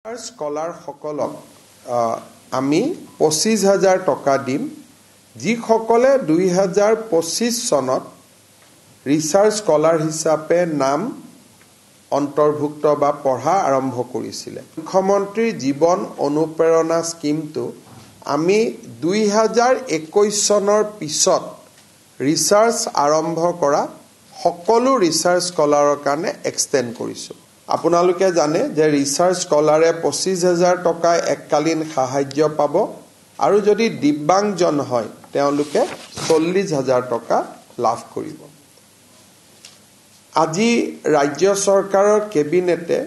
Scholar সকলক আমি ২৫,০০০ টকা দিম যিসকলে ২০২৫ চনত ৰিচাৰ্চ স্কলাৰ হিচাপে নাম অন্তৰ্ভুক্ত বা পঢ়া আৰম্ভ কৰিছিলে। মুখ্যমন্ত্ৰীৰ জীৱন অনুপ্ৰেৰণা স্কিমটো আমি ২০২১ চনৰ পিছত ৰিচাৰ্চ আৰম্ভ কৰা সকলো ৰিচাৰ্চ স্কলাৰৰ কাৰণে এক্সটেণ্ড কৰিছোঁ। আপোনালোকে জানে যে ৰিচাৰ্চ স্কলাৰে ২৫,০০০ টকা এককালীন সাহায্য পাব আৰু যদি দিব্যাংগজন হয় তেওঁলোকে ৪০,০০০ টকা লাভ কৰিব। আজি ৰাজ্য চৰকাৰৰ কেবিনেটে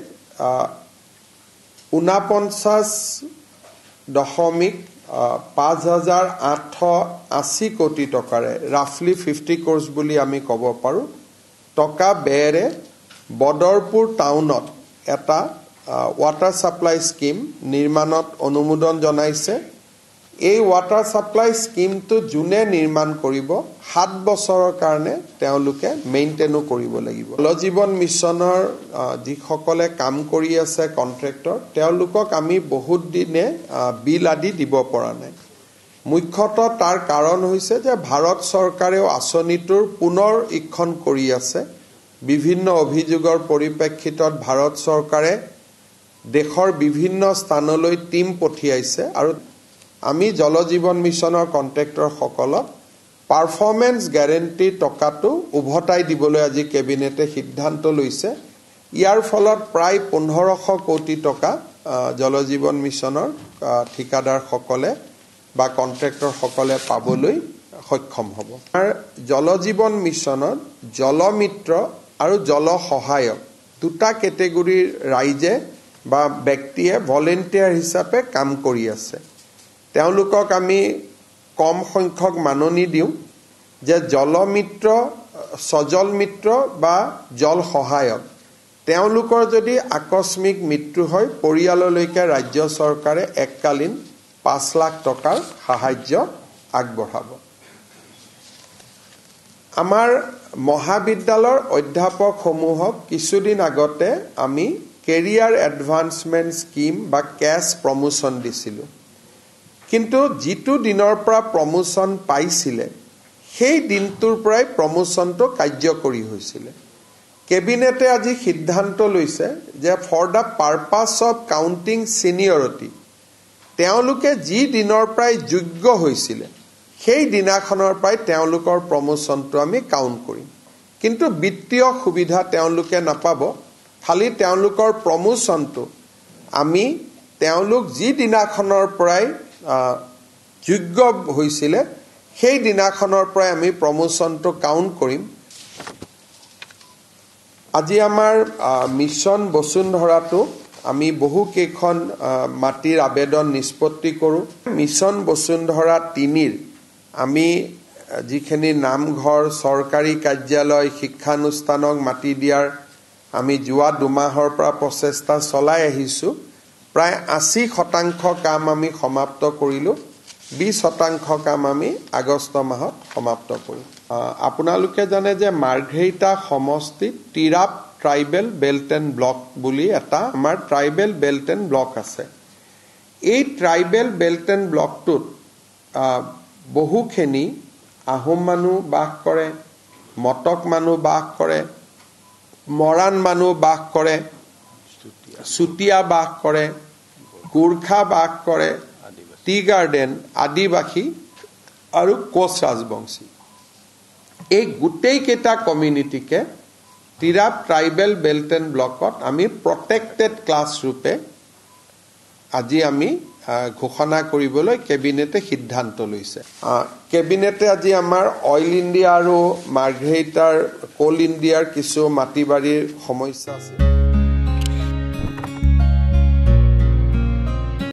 ৪৯.৫,৮৮০ কোটি টকাৰে ৰাফলি 50 crores বুলি আমি ক'ব পাৰোঁ টকা বেৰে বদৰপুৰ টাউনত এটা ৱাটাৰ সাপ্লাই স্কিম নিৰ্মাণত অনুমোদন জনাইছে। এই ৱাটাৰ সাপ্লাই স্কিমটো যোনে নিৰ্মাণ কৰিব ৭ বছৰৰ কাৰণে তেওঁলোকে মেইনটেইনো কৰিব লাগিব। জল জীৱন মিছনৰ যিসকলে কাম কৰি আছে কন্ট্ৰেক্টৰ তেওঁলোকক আমি বহুত দিনে বিল আদি দিব পৰা নাই। মুখ্যতঃ তাৰ কাৰণ হৈছে যে ভাৰত চৰকাৰেও আঁচনিটোৰ পুনৰ ইক্ষণ কৰি আছে। বিভিন্ন অভিযোগৰ পৰিপ্ৰেক্ষিতত ভাৰত চৰকাৰে দেশৰ বিভিন্ন স্থানলৈ টিম পঠিয়াইছে আৰু আমি জল জীৱন মিছনৰ কন্ট্ৰেক্টৰ সকলক পাৰফৰ্মেন্স গ্যাৰেণ্টি টকাটো উভতাই দিবলৈ আজি কেবিনেটে সিদ্ধান্ত লৈছে। ইয়াৰ ফলত প্ৰায় ১৫০০ কোটি টকা জল জীৱন মিছনৰ ঠিকাদাৰ সকলে বা কন্ট্ৰেক্টৰ সকলে পাবলৈ সক্ষম হ'ব। জল জীৱন মিছনত জলমিত্ৰ আৰু জল সহায়ক দুটা কেটেগৰীৰ ৰাইজে বা ব্যক্তিয়ে ভলেণ্টিয়াৰ হিচাপে কাম কৰি আছে। তেওঁলোকক আমি কম সংখ্যক মাননি দিওঁ যে জলমিত্ৰ সজল মিত্ৰ বা জল সহায়ক তেওঁলোকৰ যদি আকস্মিক মৃত্যু হয় পৰিয়াললৈকে ৰাজ্য চৰকাৰে এককালীন ৫ লাখ টকাৰ সাহায্য আগবঢ়াব। আমাৰ মহাবিদ্যালয়ৰ অধ্যাপকসমূহক কিছুদিন আগতে আমি কেৰিয়াৰ এডভান্সমেণ্ট স্কিম বা কেছ প্ৰমোশ্যন দিছিলোঁ। কিন্তু যিটো দিনৰ পৰা প্ৰমোশ্যন পাইছিলে সেই দিনটোৰ পৰাই প্ৰমোশ্যনটো কাৰ্যকৰী হৈছিলে। কেবিনেটে আজি সিদ্ধান্ত লৈছে যে for the purpose of counting seniority তেওঁলোকে যি দিনৰ পৰাই যোগ্য হৈছিলে সেই দিনাখনৰ পৰাই তেওঁলোকৰ প্ৰমোশ্যনটো আমি কাউণ্ট কৰিম। কিন্তু বিত্তীয় সুবিধা তেওঁলোকে নাপাব। খালি তেওঁলোকৰ প্ৰমোশ্যনটো আমি তেওঁলোক যি দিনাখনৰ পৰাই যোগ্য হৈছিলে সেই দিনাখনৰ পৰাই আমি প্ৰমোশ্যনটো কাউণ্ট কৰিম। আজি আমাৰ মিছন বসুন্ধৰাটো আমি বহু কেইখন মাটিৰ আবেদন নিষ্পত্তি কৰোঁ। মিছন বসুন্ধৰা ৩ৰ আমি যিখিনি নামঘৰ চৰকাৰী কাৰ্যালয় শিক্ষানুষ্ঠানক মাটি দিয়াৰ আমি যোৱা ২ মাহৰ পৰা প্ৰচেষ্টা চলাই আহিছোঁ। প্ৰায় ৮০% কাম আমি সমাপ্ত কৰিলোঁ। ২০% কাম আমি আগষ্ট মাহত সমাপ্ত কৰিম। আপোনালোকে জানে যে মাৰ্ঘেৰিটা সমষ্টিত Tirap tribal belt and block বুলি এটা আমাৰ ট্ৰাইবেল বেল্ট এণ্ড ব্লক আছে। এই ট্ৰাইবেল বেল্ট এণ্ড ব্লকটোত বহুখিনি আহোম মানুহ বাস কৰে, মটক মানুহ বাস কৰে, মৰাণ মানুহ বাস কৰে, চুতীয়া বাস কৰে, গোৰ্খা বাস কৰে, টি গাৰ্ডেন আদিবাসী আৰু কোচ ৰাজবংশী। এই গোটেইকেইটা কমিউনিটিকে তিৰাপ ট্ৰাইবেল বেল্ট এণ্ড ব্লকত আমি প্ৰটেক্টেড ক্লাছ ৰূপে আজি আমি ঘোষণা কৰিবলৈ কেবিনেটে সিদ্ধান্ত লৈছে। কেবিনেটে আজি আমাৰ অইল ইণ্ডিয়া আৰু মাৰ্ঘেৰিটাৰ কোল ইণ্ডিয়াৰ কিছু মাটি বাৰীৰ সমস্যা আছে।